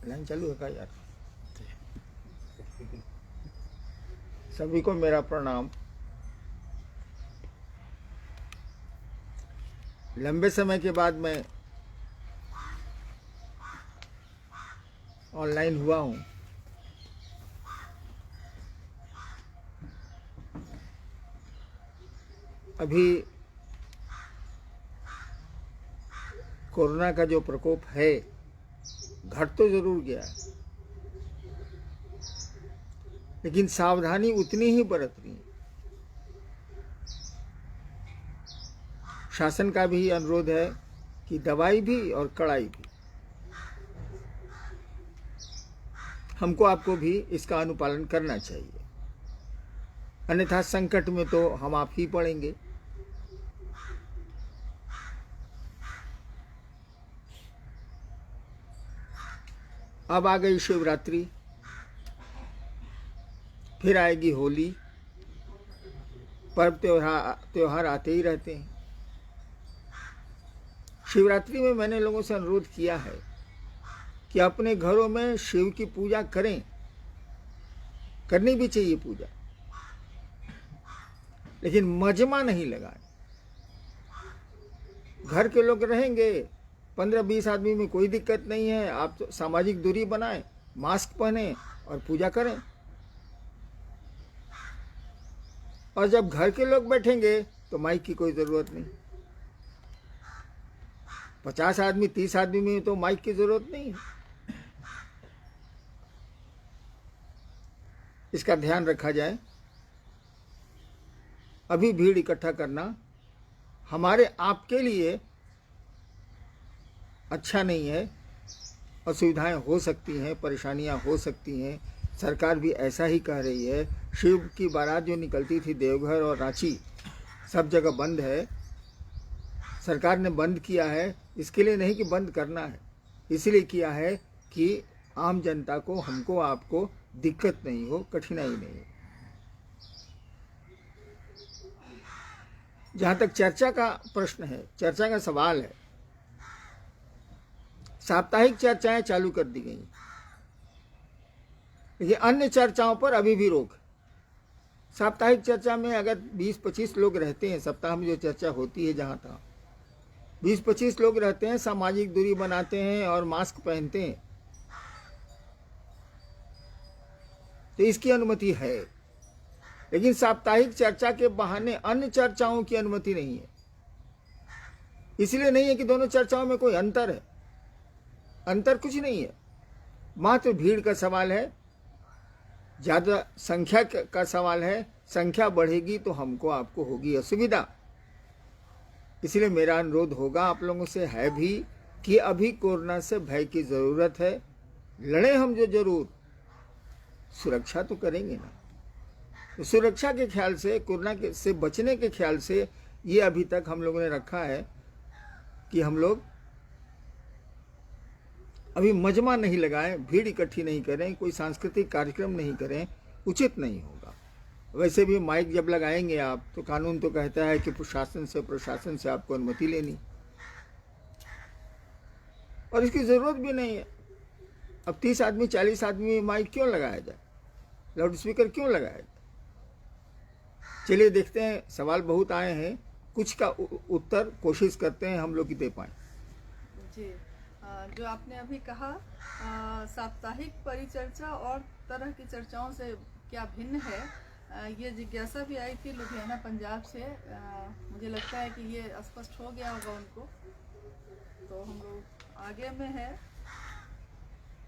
Line चालू है का यार? सभी को मेरा प्रणाम। लंबे समय के बाद मैं ऑनलाइन हुआ हूँ। अभी कोरोना का जो प्रकोप है घट तो जरूर गया है, लेकिन सावधानी उतनी ही बरतनी है। शासन का भी अनुरोध है कि दवाई भी और कड़ाई भी, हमको आपको भी इसका अनुपालन करना चाहिए, अन्यथा संकट में तो हम आप ही पड़ेंगे। अब आ गई शिवरात्रि, फिर आएगी होली। पर्व त्योहार आते ही रहते हैं। शिवरात्रि में मैंने लोगों से अनुरोध किया है कि अपने घरों में शिव की पूजा करें, करनी भी चाहिए पूजा, लेकिन मजमा नहीं लगाएं। घर के लोग रहेंगे 15-20 आदमी में कोई दिक्कत नहीं है, आप तो सामाजिक दूरी बनाएं, मास्क पहने और पूजा करें। और जब घर के लोग बैठेंगे तो माइक की कोई जरूरत नहीं। 50 आदमी 30 आदमी में तो माइक की जरूरत नहीं है। इसका ध्यान रखा जाए। अभी भीड़ इकट्ठा करना हमारे आपके लिए अच्छा नहीं है। असुविधाएं हो सकती हैं, परेशानियां हो सकती हैं। सरकार भी ऐसा ही कह रही है। शिव की बारात जो निकलती थी देवघर और रांची, सब जगह बंद है। सरकार ने बंद किया है इसके लिए नहीं कि बंद करना है, इसलिए किया है कि आम जनता को, हमको, आपको दिक्कत नहीं हो, कठिनाई नहीं हो। जहां तक चर्चा का प्रश्न है, चर्चा का सवाल है, साप्ताहिक चर्चाएं चालू कर दी गई, लेकिन अन्य चर्चाओं पर अभी भी रोक है। साप्ताहिक चर्चा में अगर 20-25 लोग रहते हैं, सप्ताह में जो चर्चा होती है जहां तक 20-25 लोग रहते हैं, सामाजिक दूरी बनाते हैं और मास्क पहनते हैं, तो इसकी अनुमति है। लेकिन साप्ताहिक चर्चा के बहाने अन्य चर्चाओं की अनुमति नहीं है। इसलिए नहीं है कि दोनों चर्चाओं में कोई अंतर है, अंतर कुछ नहीं है, मात्र भीड़ का सवाल है, ज्यादा संख्या का सवाल है। संख्या बढ़ेगी तो हमको आपको होगी असुविधा। इसलिए मेरा अनुरोध होगा आप लोगों से, है भी, कि अभी कोरोना से भय की जरूरत है। लड़े हम जो जरूर, सुरक्षा तो करेंगे ना। तो सुरक्षा के ख्याल से, कोरोना से बचने के ख्याल से ये अभी तक हम लोगों ने रखा है कि हम लोग अभी मजमा नहीं लगाएं, भीड़ इकट्ठी नहीं करें, कोई सांस्कृतिक कार्यक्रम नहीं करें, उचित नहीं होगा। वैसे भी माइक जब लगाएंगे आप, तो कानून तो कहता है कि प्रशासन से आपको अनुमति लेनी, और इसकी जरूरत भी नहीं है। अब 30 आदमी 40 आदमी माइक क्यों लगाया जाए, लाउड स्पीकर क्यों लगाया जाए? चलिए देखते हैं, सवाल बहुत आए हैं, कुछ का उत्तर कोशिश करते हैं हम लोग दे पाए। जी, जो आपने अभी कहा साप्ताहिक परिचर्चा और तरह की चर्चाओं से क्या भिन्न है, ये जिज्ञासा भी आई थी लुधियाना पंजाब से। मुझे लगता है कि ये स्पष्ट हो गया होगा उनको। तो हम लोग आगे में है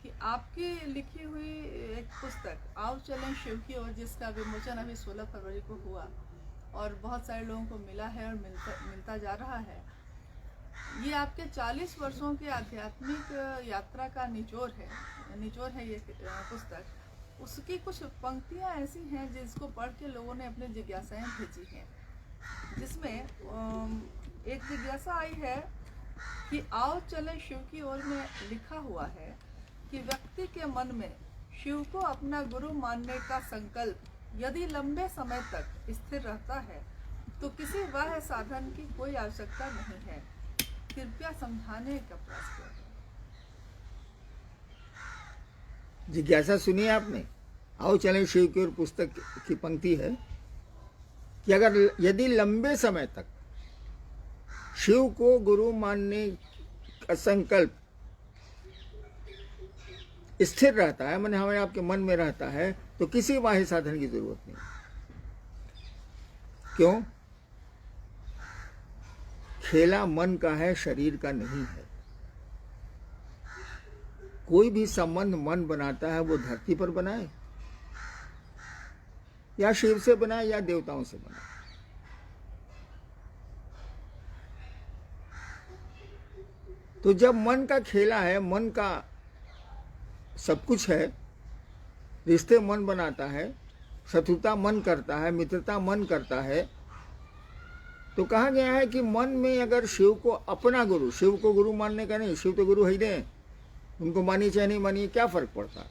कि आपकी लिखी हुई एक पुस्तक आओ चलें शिव की ओर, जिसका विमोचन अभी 16 फरवरी को हुआ और बहुत सारे लोगों को मिला है और मिलता जा रहा है। ये आपके 40 वर्षों की आध्यात्मिक यात्रा का निचोड़ है ये पुस्तक। उसकी कुछ पंक्तियां ऐसी हैं जिसको पढ़ के लोगों ने अपनी जिज्ञासाएं भेजी हैं, जिसमें एक जिज्ञासा आई है कि आओ चले शिव की ओर में लिखा हुआ है कि व्यक्ति के मन में शिव को अपना गुरु मानने का संकल्प यदि लंबे समय तक स्थिर रहता है तो किसी बाह्य साधन की कोई आवश्यकता नहीं है। कृपया समझाने का प्रयास करें। जिज्ञासा सुनिए आपने। आओ चलें शिव की ओर। पुस्तक की पंक्ति है कि अगर यदि लंबे समय तक शिव को गुरु मानने का संकल्प स्थिर रहता है, माने हमारे आपके मन में रहता है, तो किसी बाह्य साधन की जरूरत नहीं। क्यों? खेला मन का है, शरीर का नहीं है। कोई भी संबंध मन बनाता है वो धरती पर बनाए या शिव से बनाए या देवताओं से बनाए। तो जब मन का खेला है, मन का सब कुछ है, रिश्ते मन बनाता है, शत्रुता मन करता है, मित्रता मन करता है, तो कहा गया है कि मन में अगर शिव को अपना गुरु, शिव को गुरु मानने का नहीं, शिव तो गुरु है ही नहीं, उनको मानिए चाहे नहीं मानिए क्या फर्क पड़ता।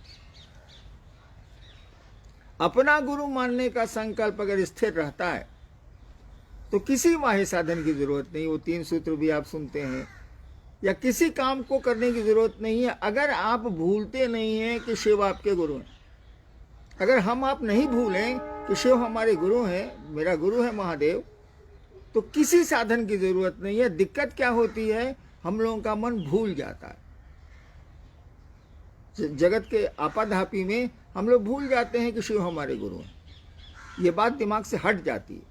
अपना गुरु मानने का संकल्प अगर स्थिर रहता है तो किसी बाह्य साधन की जरूरत नहीं। वो 3 सूत्र भी आप सुनते हैं, या किसी काम को करने की जरूरत नहीं है अगर आप भूलते नहीं हैं कि शिव आपके गुरु हैं। अगर हम आप नहीं भूलें कि शिव हमारे गुरु हैं, मेरा गुरु है महादेव, तो किसी साधन की जरूरत नहीं है। दिक्कत क्या होती है, हम लोगों का मन भूल जाता है। जगत के आपाधापी में हम लोग भूल जाते हैं कि शिव हमारे गुरु हैं। ये बात दिमाग से हट जाती है।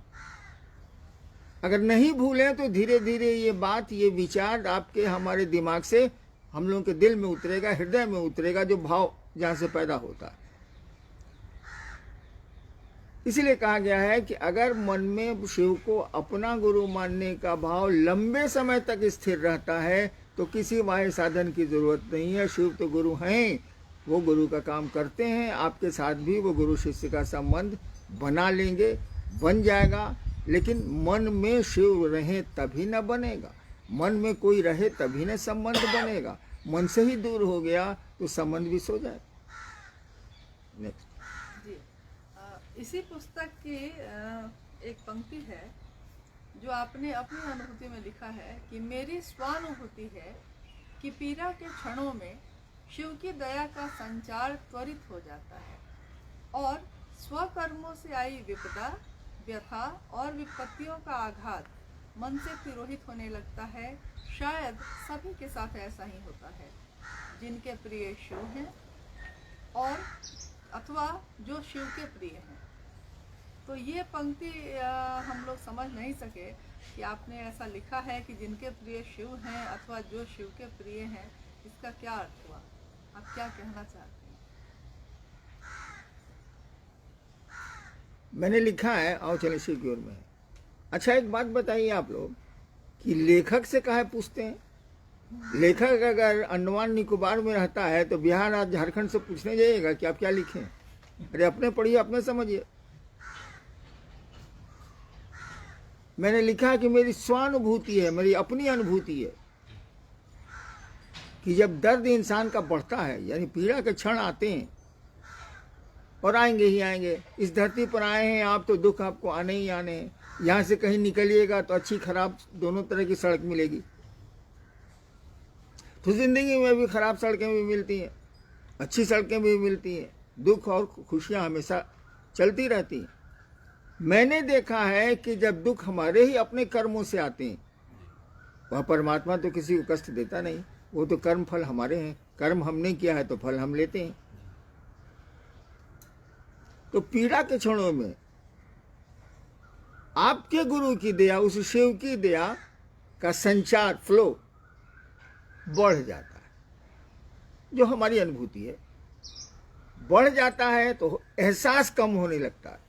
अगर नहीं भूलें तो धीरे धीरे ये बात, ये विचार आपके हमारे दिमाग से हम लोगों के दिल में उतरेगा, हृदय में उतरेगा, जो भाव जहां से पैदा होता है। इसलिए कहा गया है कि अगर मन में शिव को अपना गुरु मानने का भाव लंबे समय तक स्थिर रहता है तो किसी बाह्य साधन की जरूरत नहीं है। शिव तो गुरु हैं, वो गुरु का काम करते हैं। आपके साथ भी वो गुरु शिष्य का संबंध बना लेंगे, बन जाएगा। लेकिन मन में शिव रहे तभी न बनेगा, मन में कोई रहे तभी न संबंध बनेगा। मन से ही दूर हो गया तो संबंध भी सो जाए। नेक्स्ट जी, इसी पुस्तक की एक पंक्ति है जो आपने अपनी अनुभूति में लिखा है कि मेरी स्वानुभूति है कि पीड़ा के क्षणों में शिव की दया का संचार त्वरित हो जाता है और स्वकर्मों से आई विपदा, व्यथा और विपत्तियों का आघात मन से तिरोहित होने लगता है। शायद सभी के साथ ऐसा ही होता है जिनके प्रिय शिव हैं और अथवा जो शिव के प्रिय हैं। तो ये पंक्ति हम लोग समझ नहीं सके कि आपने ऐसा लिखा है कि जिनके प्रिय शिव हैं अथवा जो शिव के प्रिय हैं, इसका क्या अर्थ हुआ? आप क्या कहना चाहते हैं? मैंने लिखा है, आओ चले शिव की ओर में। अच्छा एक बात बताइए आप लोग कि लेखक से काहे पूछते हैं? लेखक अगर अंडमान निकोबार में रहता है तो बिहार और झारखंड से पूछने जाइएगा कि आप क्या लिखें? अरे अपने पढ़िए, अपने समझिए। मैंने लिखा है कि मेरी स्वानुभूति है, मेरी अपनी अनुभूति है कि जब दर्द इंसान का बढ़ता है, यानी पीड़ा के क्षण आते हैं और आएंगे ही आएंगे। इस धरती पर आए हैं आप तो दुख आपको आने ही आने हैं। यहाँ से कहीं निकलिएगा तो अच्छी खराब दोनों तरह की सड़क मिलेगी। तो जिंदगी में भी खराब सड़कें भी मिलती हैं, अच्छी सड़कें भी मिलती हैं। दुख और खुशियाँ हमेशा चलती रहती हैं। मैंने देखा है कि जब दुख हमारे ही अपने कर्मों से आते हैं, वह परमात्मा तो किसी को कष्ट देता नहीं, वो तो कर्म फल हमारे हैं। कर्म हमने किया है तो फल हम लेते हैं। तो पीड़ा के क्षणों में आपके गुरु की दया, उस शिव की दया का संचार, फ्लो बढ़ जाता है। जो हमारी अनुभूति है, बढ़ जाता है तो एहसास कम होने लगता है।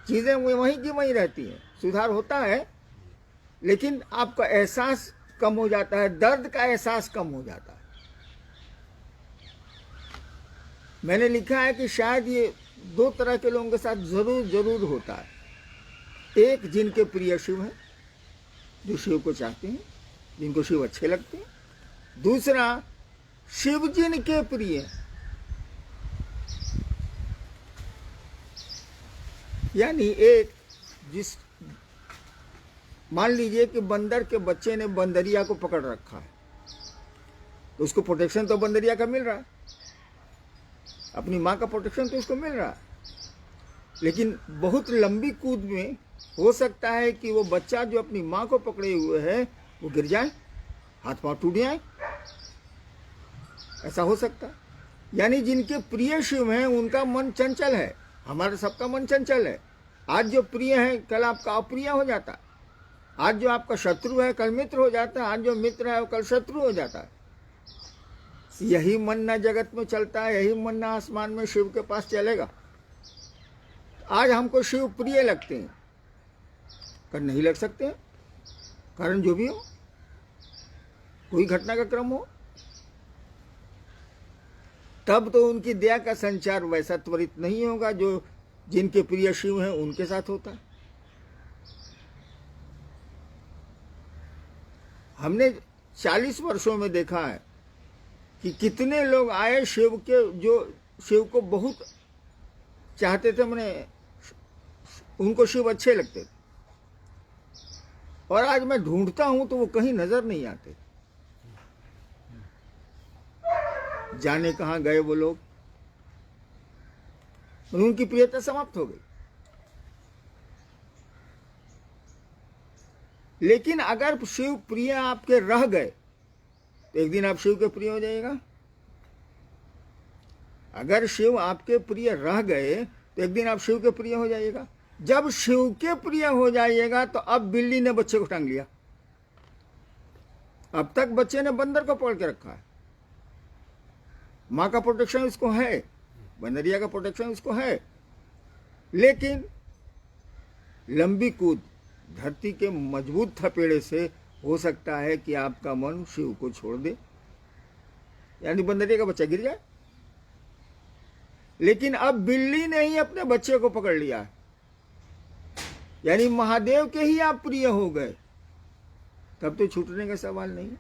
चीजें वहीं की वहीं रहती हैं, सुधार होता है लेकिन आपका एहसास कम हो जाता है, दर्द का एहसास कम हो जाता है। मैंने लिखा है कि शायद ये 2 तरह के लोगों के साथ जरूर होता है। एक जिनके प्रिय शिव हैं, जो शिव को चाहते हैं, जिनको शिव अच्छे लगते हैं। दूसरा शिव जिनके प्रिय, यानी एक जिस, मान लीजिए कि बंदर के बच्चे ने बंदरिया को पकड़ रखा है, तो उसको प्रोटेक्शन तो बंदरिया का मिल रहा है, अपनी माँ का प्रोटेक्शन तो उसको मिल रहा है, लेकिन बहुत लंबी कूद में हो सकता है कि वो बच्चा जो अपनी माँ को पकड़े हुए है वो गिर जाए, हाथ पांव टूट जाए, ऐसा हो सकता है। यानी जिनके प्रिय शिव हैं उनका मन चंचल है, हमारा सबका मन चंचल है। आज जो प्रिय है कल आपका अप्रिय हो जाता है, आज जो आपका शत्रु है कल मित्र हो जाता है, आज जो मित्र है वो कल शत्रु हो जाता है। यही मन ना जगत में चलता है, यही मन ना आसमान में शिव के पास चलेगा। आज हमको शिव प्रिय लगते हैं, कल नहीं लग सकते हैं, कारण जो भी हो, कोई घटना का क्रम हो, तब तो उनकी दया का संचार वैसा त्वरित नहीं होगा जो जिनके प्रिय शिव हैं उनके साथ होता है। हमने 40 वर्षों में देखा है कि कितने लोग आए शिव के, जो शिव को बहुत चाहते थे, मैंने उनको शिव अच्छे लगते थे, और आज मैं ढूंढता हूं तो वो कहीं नजर नहीं आते। जाने कहां गए वो लोग, उनकी प्रियता समाप्त हो गई। लेकिन अगर शिव प्रिय आपके रह गए तो एक दिन आप शिव के प्रिय हो जाएगा। अगर शिव आपके प्रिय रह गए तो एक दिन आप शिव के प्रिय हो जाइएगा। जब शिव के प्रिय हो जाइएगा तो अब बिल्ली ने बच्चे को टांग लिया। अब तक बच्चे ने बंदर को पकड़ के रखा है, माँ का प्रोटेक्शन इसको है, बंदरिया का प्रोटेक्शन इसको है, लेकिन लंबी कूद धरती के मजबूत थपेड़े से हो सकता है कि आपका मन शिव को छोड़ दे, यानी बंदरिया का बच्चा गिर जाए। लेकिन अब बिल्ली ने ही अपने बच्चे को पकड़ लिया है, यानी महादेव के ही आप प्रिय हो गए, तब तो छूटने का सवाल नहीं।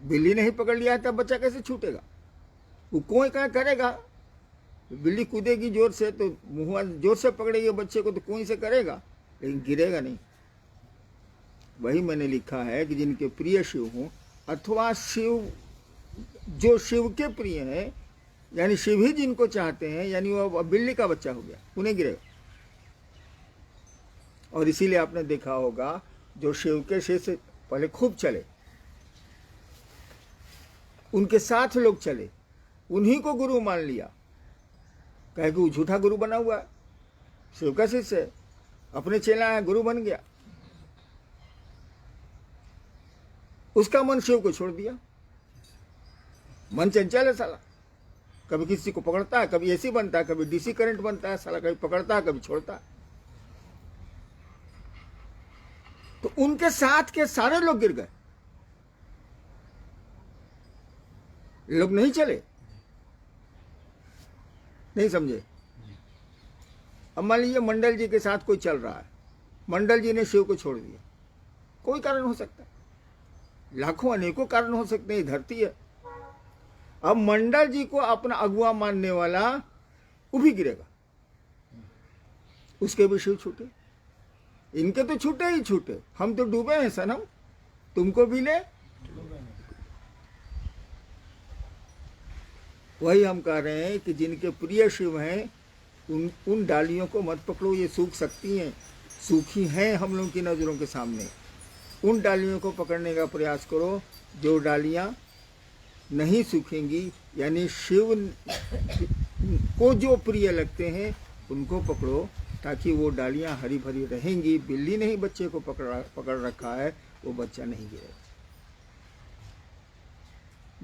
बिल्ली ने ही पकड़ लिया है तब बच्चा कैसे छूटेगा? वो कोई क्या करेगा, बिल्ली कूदेगी जोर से तो मुंह जोर से पकड़ेगी बच्चे को तो कोई से करेगा, लेकिन गिरेगा नहीं। वही मैंने लिखा है कि जिनके प्रिय शिव हों अथवा शिव जो शिव के प्रिय हैं, यानी शिव ही जिनको चाहते हैं, यानी वो बिल्ली का बच्चा हो गया, उन्हें गिरेगा। और इसीलिए आपने देखा होगा जो शिव के से पहले खूब चले, उनके साथ लोग चले, उन्हीं को गुरु मान लिया, कहे कि वो झूठा गुरु बना हुआ है, शिव का शिष्य है, अपने चेला है, गुरु बन गया। उसका मन शिव को छोड़ दिया। मन चंचल है साला, कभी किसी को पकड़ता है, कभी एसी बनता है, कभी डीसी करंट बनता है साला, कभी पकड़ता है कभी छोड़ता है। तो उनके साथ के सारे लोग गिर गए, लोग नहीं चले, नहीं समझे। अब मान लीजिए मंडल जी के साथ कोई चल रहा है, मंडल जी ने शिव को छोड़ दिया, कोई कारण हो सकता है, लाखों अनेकों कारण हो सकते हैं, धरती है। अब मंडल जी को अपना अगुआ मानने वाला वो भी गिरेगा, उसके भी शिव छूटे, इनके तो छूटे ही छूटे, हम तो डूबे हैं सनम, तुमको भी ले। वही हम कह रहे हैं कि जिनके प्रिय शिव हैं उन डालियों को मत पकड़ो, ये सूख सकती हैं, सूखी हैं हम लोगों की नज़रों के सामने। उन डालियों को पकड़ने का प्रयास करो जो डालियां नहीं सूखेंगी, यानी शिव को जो प्रिय लगते हैं उनको पकड़ो, ताकि वो डालियां हरी भरी रहेंगी। बिल्ली ने ही बच्चे को पकड़ रखा है, वो बच्चा नहीं गिरेगा।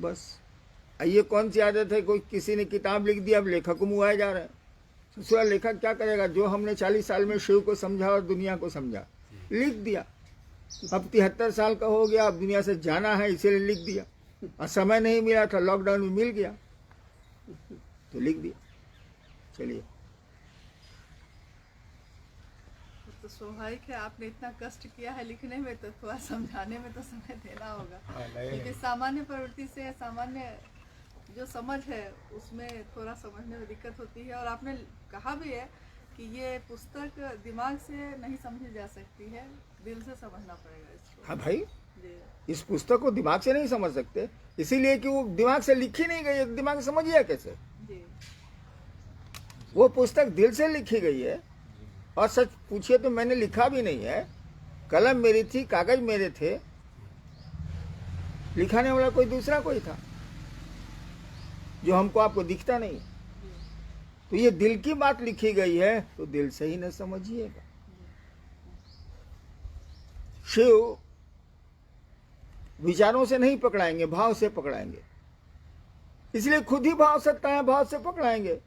बस ये कौन सी आदत है, कोई किसी ने किताब लिख दी, अब लेखक मुआए जा रहे हैं। ससुरा लेखक क्या करेगा, जो हमने 40 साल में शिव को समझा और दुनिया को समझा, लिख दिया। अब 73 साल का हो गया, अब दुनिया से जाना है इसीलिए लिख दिया, और समय नहीं मिला था, लॉकडाउन में मिल गया तो लिख दिया। चलिए, तो स्वाभाविक है, आपने इतना कष्ट किया है लिखने में, तो थोड़ा समझाने में तो समय देना होगा, क्योंकि सामान्य प्रवृत्ति से सामान्य जो समझ है उसमें थोड़ा समझने में दिक्कत होती है। और आपने कहा भी है कि ये पुस्तक दिमाग से नहीं समझी जा सकती है, दिल से समझना पड़ेगा इसको। हाँ भाई, जी, इस पुस्तक को दिमाग से नहीं समझ सकते, इसीलिए कि वो दिमाग से लिखी नहीं गई, दिमाग से समझिए कैसे। जी, वो पुस्तक दिल से लिखी गई है। और सच पूछिए तो मैंने लिखा भी नहीं है, कलम मेरी थी, कागज मेरे थे, लिखाने वाला कोई दूसरा कोई था जो हमको आपको दिखता नहीं। तो ये दिल की बात लिखी गई है तो दिल से ही न समझिएगा। शिव विचारों से नहीं पकड़ाएंगे, भाव से पकड़ाएंगे। इसलिए खुद ही भाव सत्ता है, भाव से पकड़ाएंगे।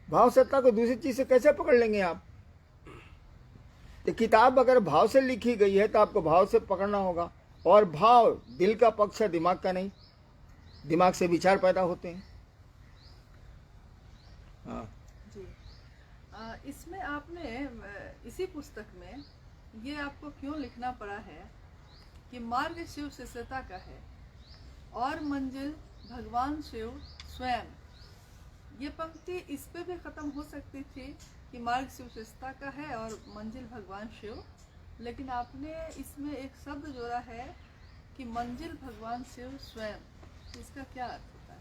भाव सत्ता को दूसरी चीज से कैसे पकड़ लेंगे आप? तो किताब अगर भाव से लिखी गई है तो आपको भाव से पकड़ना होगा। और भाव दिल का पक्ष है, दिमाग का नहीं। दिमाग से विचार पैदा होते हैं। हाँ जी। इसमें आपने इसी पुस्तक में ये आपको क्यों लिखना पड़ा है कि मार्ग शिव शिष्यता का है और मंजिल भगवान शिव स्वयं। ये पंक्ति इस पे भी खत्म हो सकती थी कि मार्ग शिव शिष्यता का है और मंजिल भगवान शिव, लेकिन आपने इसमें एक शब्द जोड़ा है कि मंजिल भगवान शिव स्वयं। इसका क्या अर्थ होता है?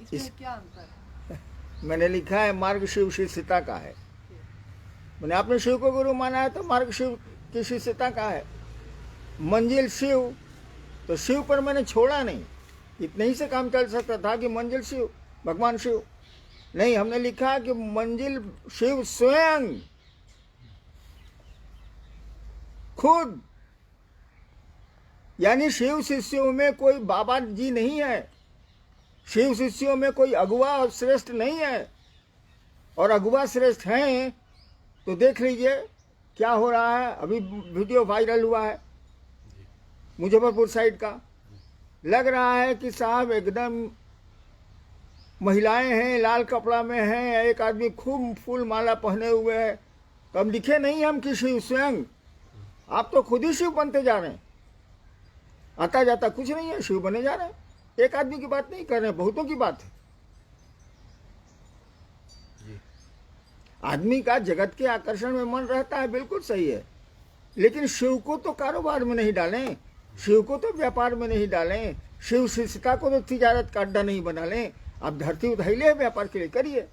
इसमें क्या अंतर है? मैंने लिखा है मार्ग शिव शिष्यता का है। मैंने आपने शिव को गुरु माना है तो मार्ग शिव की शिष्यता का है। मंजिल शिव, तो शिव पर मैंने छोड़ा नहीं। इतने ही से काम चल सकता था कि मंजिल शिव, भगवान शिव। नहीं, हमने लिखा कि मंजिल शिव स्वयं, खुद। यानी शिव शिष्यों में कोई बाबा जी नहीं है, शिव शिष्यों में कोई अगुआ और श्रेष्ठ नहीं है। और अगुआ श्रेष्ठ हैं तो देख लीजिए क्या हो रहा है। अभी वीडियो वायरल हुआ है मुजफ्फरपुर साइड का। लग रहा है कि साहब एकदम महिलाएं हैं, लाल कपड़ा में हैं, एक आदमी खूब फूल माला पहने हुए है। तो हम लिखे नहीं हम कि शिव स्वयं। आप तो खुद ही शिव बनते जा रहे हैं। आता जाता कुछ नहीं है, शिव बने जा रहे हैं। एक आदमी की बात नहीं कर रहे हैं, बहुतों की बात है। आदमी का जगत के आकर्षण में मन रहता है, बिल्कुल सही है। लेकिन शिव को तो कारोबार में नहीं डालें, शिव को तो व्यापार में नहीं डालें, शिव शिष्यता को तो तिजारत का अड्डा नहीं बना लें। आप धरती उठाइए, व्यापार के लिए करिए।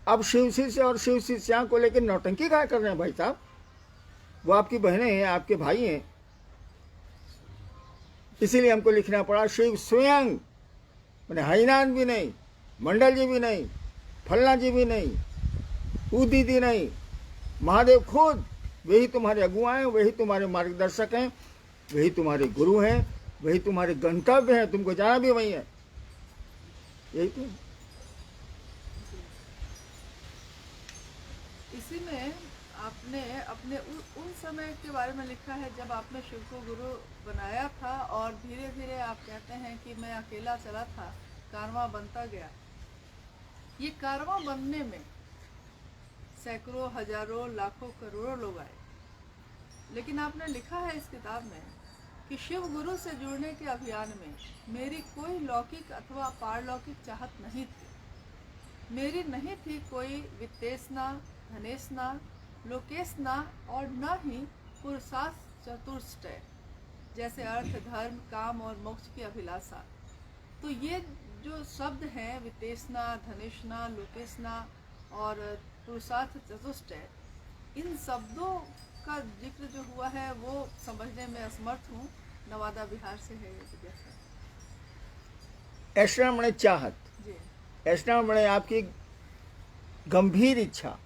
अब शिव शिष्य और शिव शिष्या को लेकर नौटंकी क्या कर रहे हैं भाई साहब? वो आपकी बहनें हैं, आपके भाई हैं। इसीलिए हमको लिखना पड़ा शिव स्वयं। मैंने हरिनारायण भी नहीं, मंडल जी भी नहीं, फलना जी भी नहीं, वो दीदी नहीं, महादेव खुद। वही तुम्हारे अगुआ हैं, वही तुम्हारे मार्गदर्शक हैं, वही तुम्हारे गुरु हैं, वही तुम्हारे गंतव्य हैं। तुमको जाना भी वही है। यही तो। इसी में आपने अपने उन समय के बारे में लिखा है जब आपने शिव को गुरु बनाया था और धीरे धीरे आप कहते हैं कि मैं अकेला चला था, कारवां बनता गया। ये कारवां बनने में सैकड़ों, हजारों, लाखों, करोड़ों लोग आए। लेकिन आपने लिखा है इस किताब में कि शिव गुरु से जुड़ने के अभियान में मेरी कोई लौकिक अथवा पारलौकिक चाहत नहीं थी। मेरी नहीं थी कोई वित्तेषणा, धनेषणा, लोकेषणा और न ही पुरुषार्थ चतुष्टय जैसे अर्थ, धर्म, काम और मोक्ष की अभिलाषा। तो ये जो शब्द हैं वित्तेषणा, धनेषणा, लोकेषणा और पुरुषार्थ चतुष्टय, इन शब्दों का जिक्र जो हुआ है वो समझने में असमर्थ हूँ। नवादा बिहार से है ये जिज्ञासा। ऐसा मैंने चाहत, जी ऐसा मैंने आपकी गंभीर इच्छा।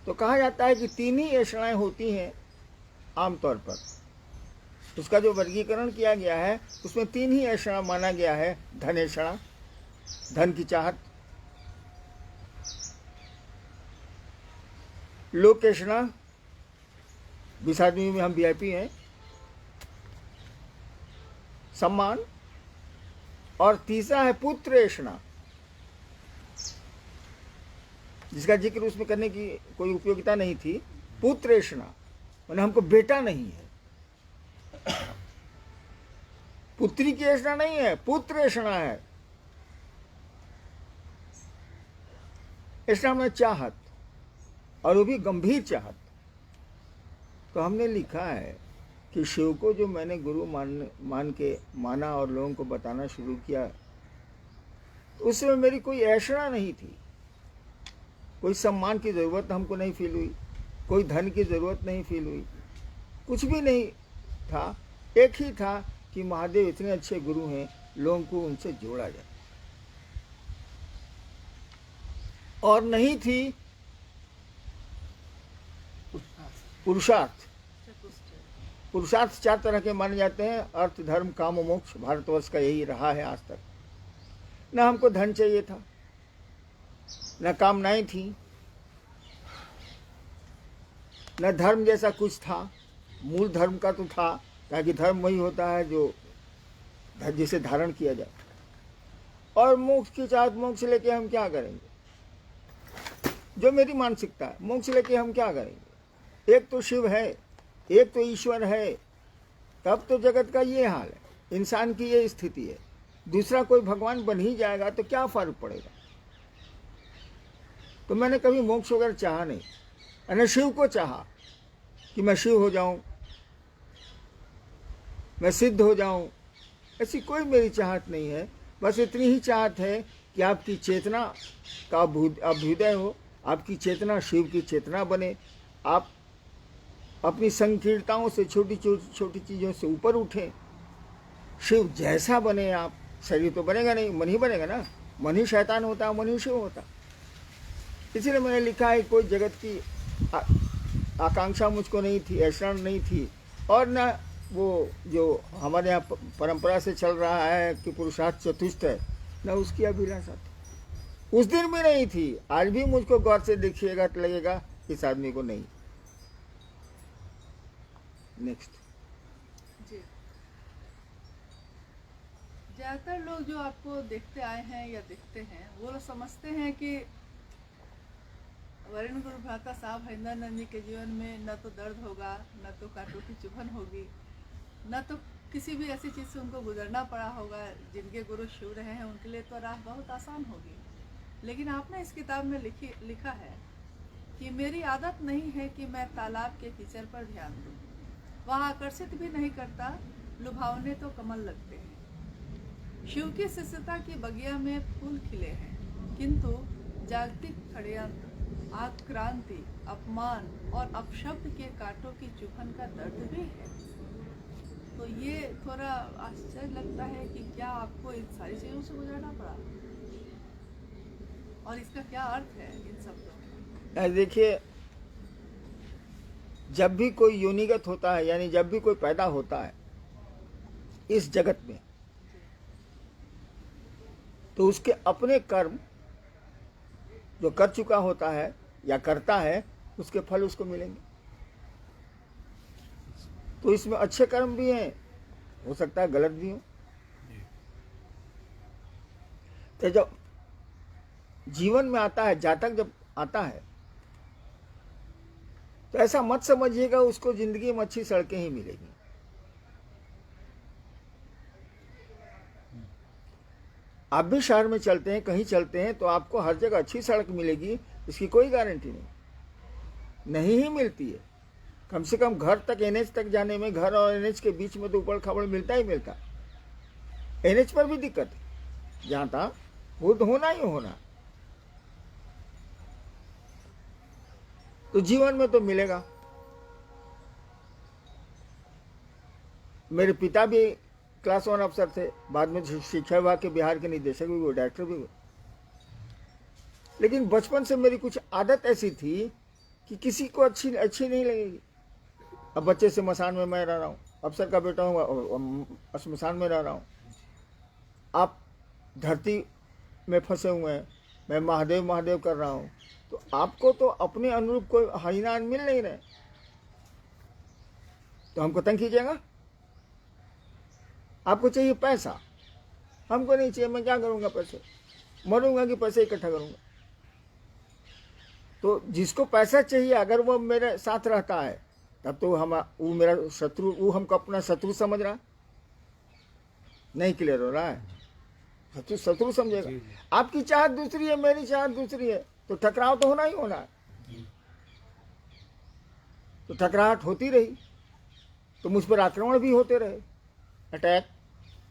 तो कहा जाता है कि तीन ही ऐसाएं होती हैं आमतौर पर। उसका जो वर्गीकरण किया गया है उसमें तीन ही ऐसा माना गया है। धनेषणा, धन की चाहत, लोकेषणा, 20 आदमी में हम वीआईपी हैं, सम्मान, और तीसरा है पुत्रेषणा, जिसका जिक्र उसमें करने की कोई उपयोगिता नहीं थी। पुत्रेषणा माने हमको बेटा नहीं है, पुत्री की ऐसा नहीं है, पुत्रेषणा है। ऐसा में चाहत, और वो भी गंभीर चाहत। तो हमने लिखा है कि शिव को जो मैंने गुरु माना और लोगों को बताना शुरू किया उसमें मेरी कोई ऐषणा नहीं थी, कोई सम्मान की ज़रूरत हमको नहीं फील हुई, कोई धन की ज़रूरत नहीं फील हुई, कुछ भी नहीं था। एक ही था कि महादेव इतने अच्छे गुरु हैं, लोगों को उनसे जोड़ा जाए। और नहीं थी पुरुषार्थ। पुरुषार्थ 4 तरह के माने जाते हैं, अर्थ, धर्म, काम और मोक्ष। भारतवर्ष का यही रहा है आज तक। न हमको धन चाहिए था, न कामनाएं थी, न धर्म जैसा कुछ था। मूल धर्म का तो था, ताकि धर्म वही होता है जो जिसे धारण किया जाए। और मोक्ष की चाहत, मोक्ष लेके हम क्या करेंगे? जो मेरी मानसिकता है, मोक्ष लेके हम क्या करेंगे? एक तो शिव है, एक तो ईश्वर है, तब तो जगत का ये हाल है, इंसान की ये स्थिति है। दूसरा कोई भगवान बन ही जाएगा तो क्या फर्क पड़ेगा? तो मैंने कभी मोक्ष वगैरह चाहा नहीं। मैंने शिव को चाहा कि मैं शिव हो जाऊं, मैं सिद्ध हो जाऊं। ऐसी कोई मेरी चाहत नहीं है। बस इतनी ही चाहत है कि आपकी चेतना का अभ्युदय हो, आपकी चेतना शिव की चेतना बने, आप अपनी संकीर्णताओं से, छोटी छोटी चीज़ों से ऊपर उठें, शिव जैसा बने आप। शरीर तो बनेगा नहीं, मन ही बनेगा ना। मन ही शैतान होता, मन ही शिव होता। इसलिए मैंने लिखा है, कोई जगत की आकांक्षा मुझको नहीं थी, ऐसा नहीं थी। और न वो जो हमारे यहाँ परंपरा से चल रहा है कि पुरुषार्थ चतुष्ट है, न उसकी अभिलाषा थी। उस दिन भी नहीं थी। आज भी मुझको गौर से देखिएगा तो लगेगा इस आदमी को नहीं। नेक्स्ट। जी, ज़्यादातर लोग जो आपको देखते आए हैं या देखते हैं, वो लोग समझते हैं कि वरुण गुरु भ्राता साहब हरिंदर जी के जीवन में न तो दर्द होगा, न तो कांटों की चुभन होगी, न तो किसी भी ऐसी चीज़ से उनको गुजरना पड़ा होगा। जिनके गुरु शिव रहे हैं उनके लिए तो राह बहुत आसान होगी। लेकिन आपने इस किताब में लिखा है कि मेरी आदत नहीं है कि मैं तालाब के कीचड़ पर ध्यान दूँ, वह आकर्षित भी नहीं करता, लुभावने तो कमल लगते हैं। शिव की शिष्यता की बगिया में फूल खिले हैं, किंतु जागतिक षड्यंत्र, आक्रांति, अपमान और अपशब्द के कांटों की चुभन का दर्द भी है। तो ये थोड़ा आश्चर्य लगता है कि क्या आपको इन सारी चीज़ों से गुजरना पड़ा, और इसका क्या अर्थ है इन शब्दों में? देखिए, जब भी कोई योनिगत होता है, यानी जब भी कोई पैदा होता है इस जगत में, तो उसके अपने कर्म जो कर चुका होता है या करता है, उसके फल उसको मिलेंगे। तो इसमें अच्छे कर्म भी हैं, हो सकता है गलत भी हो। तो जब जीवन में आता है, जातक जब आता है, तो ऐसा मत समझिएगा उसको जिंदगी में अच्छी सड़कें ही मिलेगी। आप भी शहर में चलते हैं, कहीं चलते हैं, तो आपको हर जगह अच्छी सड़क मिलेगी, इसकी कोई गारंटी नहीं ही मिलती है। कम से कम घर तक, एनएच तक जाने में, घर और एनएच के बीच में तो ऊबड़ खाबड़ मिलता ही मिलता। एनएच पर भी दिक्कत है, जहां था वो तो होना ही होना। तो जीवन में तो मिलेगा। मेरे पिता भी क्लास 1 अफसर थे, बाद में शिक्षा विभाग के बिहार के निदेशक भी हुए, डायरेक्टर भी हुए। लेकिन बचपन से मेरी कुछ आदत ऐसी थी कि किसी को अच्छी नहीं लगेगी। अब बच्चे से मसान में मैं रह रहा हूँ, अफसर का बेटा हूँ, शमशान में रह रहा हूँ। आप धरती में फंसे हुए हैं, मैं महादेव महादेव कर रहा हूँ, तो आपको तो अपने अनुरूप कोई हरिनाम मिल नहीं रहे, तो हमको तंग कीजिएगा। आपको चाहिए पैसा, हमको नहीं चाहिए। मैं क्या करूँगा पैसे? मरूंगा कि पैसे इकट्ठा करूँगा? तो जिसको पैसा चाहिए, अगर वो मेरे साथ रहता है, तब तो वो मेरा शत्रु, वो हमको अपना शत्रु समझ रहा। नहीं क्लियर हो रहा है? शत्रु समझेगा। आपकी चाहत दूसरी है, मेरी चाहत दूसरी है, तो टकराव तो होना ही होना है। तो टकराहट होती रही, तो मुझ पर आक्रमण भी होते रहे। अटैक,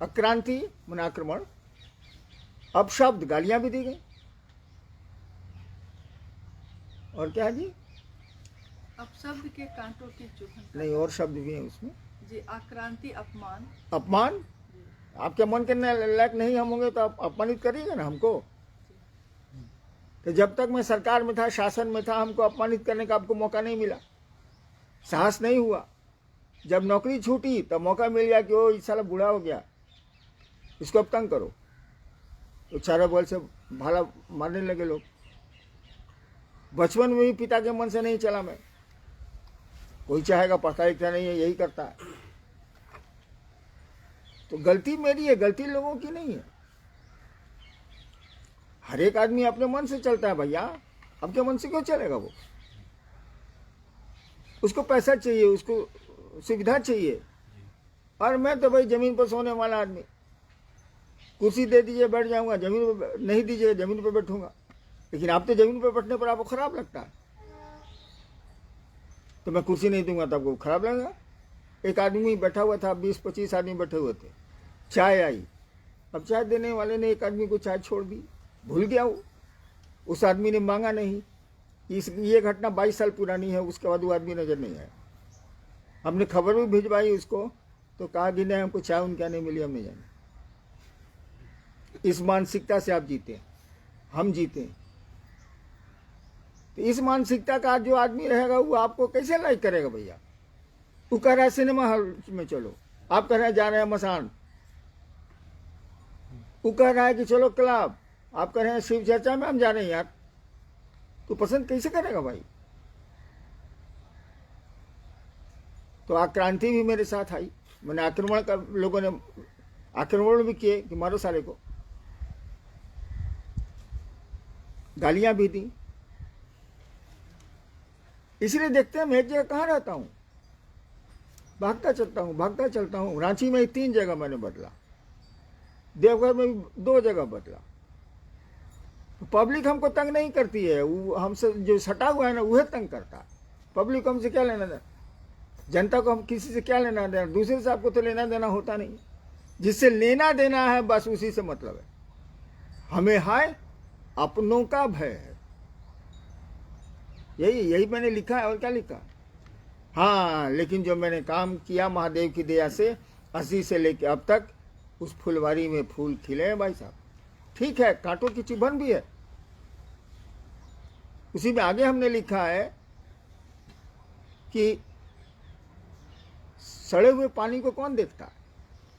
अक्रांति मन आक्रमण, अब शब्द गालियां भी दी गई। और क्या है जी? अब शब्द के कांटों की चुभन नहीं, और शब्द भी है उसमें। जी, आक्रांति, अपमान। अपमान, जी, आपके मन के लायक नहीं हम होंगे तो आप अपमानित करिएगा ना हमको। तो जब तक मैं सरकार में था, शासन में था, हमको अपमानित करने का आपको मौका नहीं मिला, साहस नहीं हुआ। जब नौकरी छूटी तब मौका मिल गया कि वो इस साला बूढ़ा हो गया, इसको अब तंग करो, तो चारों बल से भाला मारने लगे लोग। बचपन में भी पिता के मन से नहीं चला मैं, कोई चाहेगा पढ़ता लिखता नहीं है, यही करता है। तो गलती मेरी है, गलती लोगों की नहीं है। हर एक आदमी अपने मन से चलता है भैया, आपके मन से क्यों चलेगा वो? उसको पैसा चाहिए, उसको सुविधा चाहिए। और मैं तो भाई जमीन पर सोने वाला आदमी, कुर्सी दे दीजिए बैठ जाऊंगा, जमीन पर नहीं दीजिए जमीन पर बैठूंगा। लेकिन आप तो जमीन पर बैठने पर आपको खराब लगता है, तो मैं कुर्सी नहीं दूंगा तो आपको खराब लगेगा। एक आदमी बैठा हुआ था, 20-25 आदमी बैठे हुए थे, चाय आई, अब चाय देने वाले ने एक आदमी को चाय छोड़ दी, भूल गया वो, उस आदमी ने मांगा नहीं। ये घटना 22 साल पुरानी है, उसके बाद वो आदमी नजर नहीं आया। हमने खबर भी भिजवाई उसको, तो कहा कि नहीं हमको चाय उनके नहीं मिली, हम नहीं जाने। इस मानसिकता से आप जीते, हम जीते। तो इस मानसिकता का जो आदमी रहेगा वो आपको कैसे लाइक करेगा भैया? वो कह रहा है सिनेमा हॉल में चलो, आप कह रहे हैं जा रहे हैं मसान। वो कह रहा है कि चलो क्लब, आप कह रहे हैं शिव चर्चा में हम जा रहे हैं यार, तो पसंद कैसे करेगा भाई? तो आक्रांति भी मेरे साथ आई, मैंने आक्रमण कर, लोगों ने आक्रमण भी किए कि मारो सारे को, गालियां भी दी। इसलिए देखते हैं मैं एक जगह कहाँ रहता हूँ, भागता चलता हूँ। रांची में 3 जगह मैंने बदला, देवघर में भी 2 जगह बदला। तो पब्लिक हमको तंग नहीं करती है, वो हमसे जो सटा हुआ है ना वह तंग करता है। पब्लिक हमसे क्या लेना देना, जनता को हम किसी से क्या लेना देना, दूसरे से आपको तो लेना देना होता नहीं। जिससे लेना देना है बस उसी से मतलब है। हमें है अपनों का भय है, यही मैंने लिखा है। और क्या लिखा? हाँ, लेकिन जो मैंने काम किया महादेव की दया से 80 से लेकर अब तक, उस फुलवारी में फूल खिले हैं भाई साहब। ठीक है, कांटों की चुभन भी है। उसी में आगे हमने लिखा है कि सड़े हुए पानी को कौन देखता है,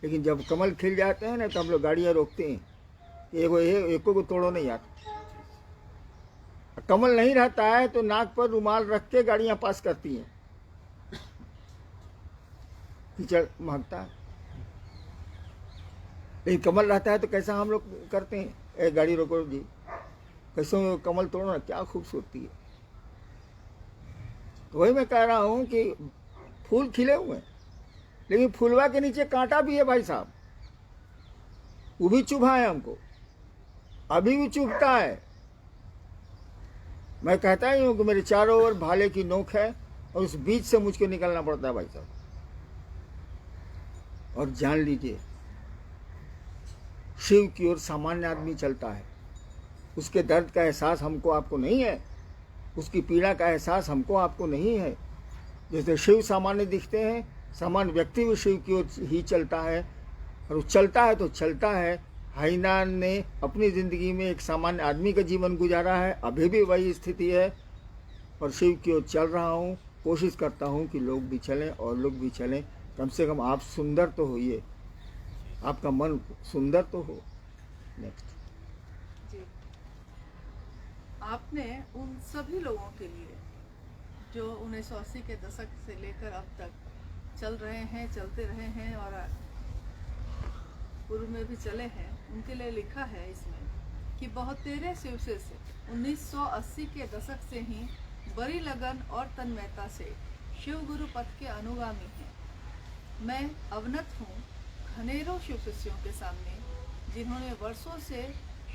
लेकिन जब कमल खिल जाते हैं ना तो हम लोग गाड़ियां रोकते हैं, एको को तोड़ो नहीं यार। कमल नहीं रहता है तो नाक पर रुमाल रख के गाड़ियां पास करती हैं, कीचड़ महकता है। लेकिन कमल रहता है तो कैसा हम लोग करते हैं, ए गाड़ी रोको जी, कैसे कमल तोड़ो ना, क्या खूबसूरती है। तो वही मैं कह रहा हूं कि फूल खिले हुए हैं, लेकिन फूलवा के नीचे कांटा भी है भाई साहब, वो भी चुभा है हमको, अभी भी चुभता है। मैं कहता ही हूं कि मेरे चारों ओर भाले की नोक है और उस बीच से मुझको निकलना पड़ता है भाई साहब। और जान लीजिए, शिव की ओर सामान्य आदमी चलता है, उसके दर्द का एहसास हमको आपको नहीं है, उसकी पीड़ा का एहसास हमको आपको नहीं है। जैसे शिव सामान्य दिखते हैं, सामान्य व्यक्ति भी शिव की ओर ही चलता है, और वो चलता है तो चलता है। हाइनान ने अपनी ज़िंदगी में एक सामान्य आदमी का जीवन गुजारा है, अभी भी वही स्थिति है, और शिव की ओर चल रहा हूँ। कोशिश करता हूँ कि लोग भी चलें और लोग भी चलें। कम से कम आप सुंदर तो होइए, आपका मन सुंदर तो हो। नेक्स्ट जी, आपने उन सभी लोगों के लिए जो 1980 के दशक से लेकर अब तक चल रहे हैं, चलते रहे हैं और पूर्व में भी चले हैं, उनके लिए लिखा है इसमें कि बहुतेरे शिवसे से 1980 के दशक से ही बड़ी लगन और तन्मयता से शिव गुरु पथ के अनुगामी हैं। मैं अवनत हूँ घनेरों शिव शिष्यों के सामने, जिन्होंने वर्षों से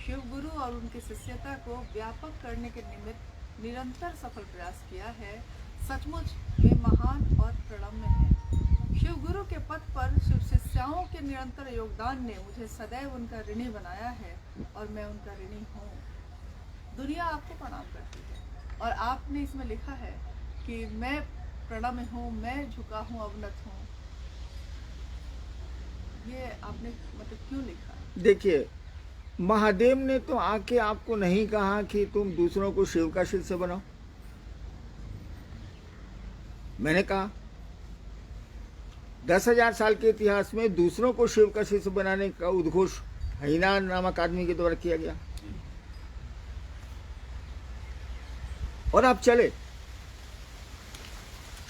शिव गुरु और उनकी शिष्यता को व्यापक करने के निमित्त निरंतर सफल प्रयास किया है। सचमुच वे महान और प्रणम्य हैं। शिव गुरु के पथ पर शिव शिष्याओं के निरंतर योगदान ने मुझे सदैव उनका ऋणी बनाया है और मैं उनका ऋणी हूँ। दुनिया आपको प्रणाम करती है और आपने इसमें लिखा है कि मैं प्रणम्य हूँ, मैं झुका हूँ, अवनत हूँ। ये आपने मतलब क्यों लिखा है? देखिए, महादेव ने तो आके आपको नहीं कहा कि तुम दूसरों को शिव का शिष्य बनाओ। मैंने कहा 10,000 साल के इतिहास में दूसरों को शिव का शिष्य बनाने का उद्घोष हईना नामक आदमी के द्वारा किया गया। और आप चले,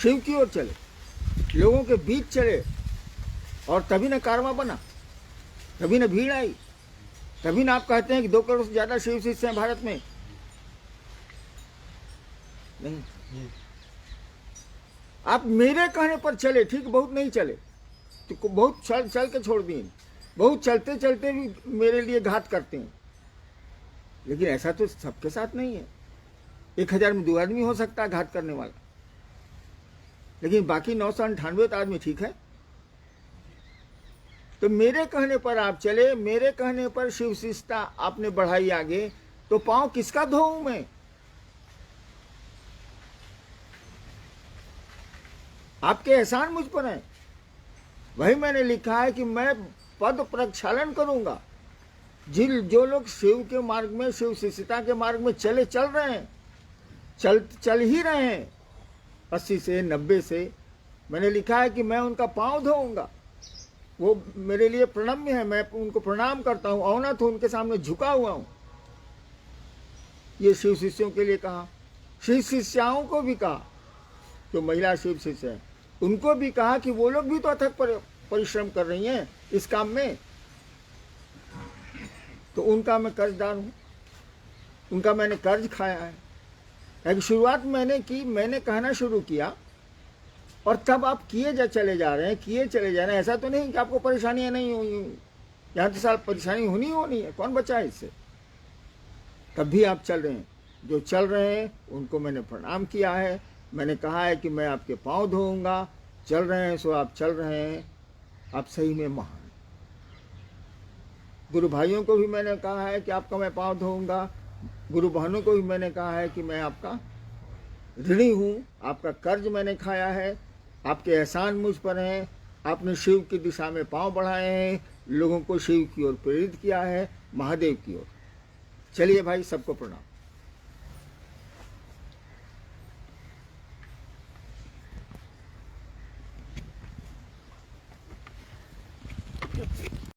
शिव की ओर चले, लोगों के बीच चले, और तभी न कारवां बना, तभी न भीड़ आई, तभी न आप कहते हैं कि 2 करोड़ से ज्यादा शिव शिष्य हैं भारत में। नहीं, आप मेरे कहने पर चले, ठीक, बहुत नहीं चले तो बहुत चल के छोड़ दिए, बहुत चलते चलते भी मेरे लिए घात करते हैं। लेकिन ऐसा तो सबके साथ नहीं है। 1000 में 2 आदमी हो सकता है घात करने वाला, लेकिन बाकी 998 तो आदमी ठीक है। तो मेरे कहने पर आप चले, मेरे कहने पर शिव शिष्यता आपने बढ़ाई आगे, तो पांव किसका धोऊं मैं? आपके एहसान मुझ पर है। वही मैंने लिखा है कि मैं पद प्रक्षालन करूंगा। जो लोग शिव के मार्ग में, शिव शिष्यता के मार्ग में चल रहे हैं, चल ही रहे हैं 80 से 90 से, मैंने लिखा है कि मैं उनका पांव धोऊंगा। वो मेरे लिए प्रणम्य है, मैं उनको प्रणाम करता हूँ, अवनत हूँ, उनके सामने झुका हुआ हूँ। ये शिव शिष्यों के लिए कहा। शिव शिष्याओं को भी कहा, जो महिला शिव शिष्य है उनको भी कहा कि वो लोग भी तो अथक परिश्रम कर रही हैं इस काम में, तो उनका मैं कर्जदार हूँ, उनका मैंने कर्ज खाया है। एक शुरुआत मैंने की, मैंने कहना शुरू किया और तब आप चले जा रहे हैं, किए चले जा रहे हैं। ऐसा तो नहीं कि आपको परेशानियां नहीं हुई, यहाँ तो साल परेशानी होनी है, कौन बचा है इससे? तब भी आप चल रहे हैं। जो चल रहे हैं उनको मैंने प्रणाम किया है, मैंने कहा है कि मैं आपके पांव धोऊंगा। चल रहे हैं सो आप चल रहे हैं, आप सही में महान। गुरु भाइयों को भी मैंने कहा है कि आपका मैं पांव धोऊंगा, गुरु बहनों को भी मैंने कहा है कि मैं आपका ऋणी हूँ, आपका कर्ज मैंने खाया है, आपके एहसान मुझ पर हैं, आपने शिव की दिशा में पांव बढ़ाए हैं, लोगों को शिव की ओर प्रेरित किया है, महादेव की ओर। चलिए भाई, सबको प्रणाम।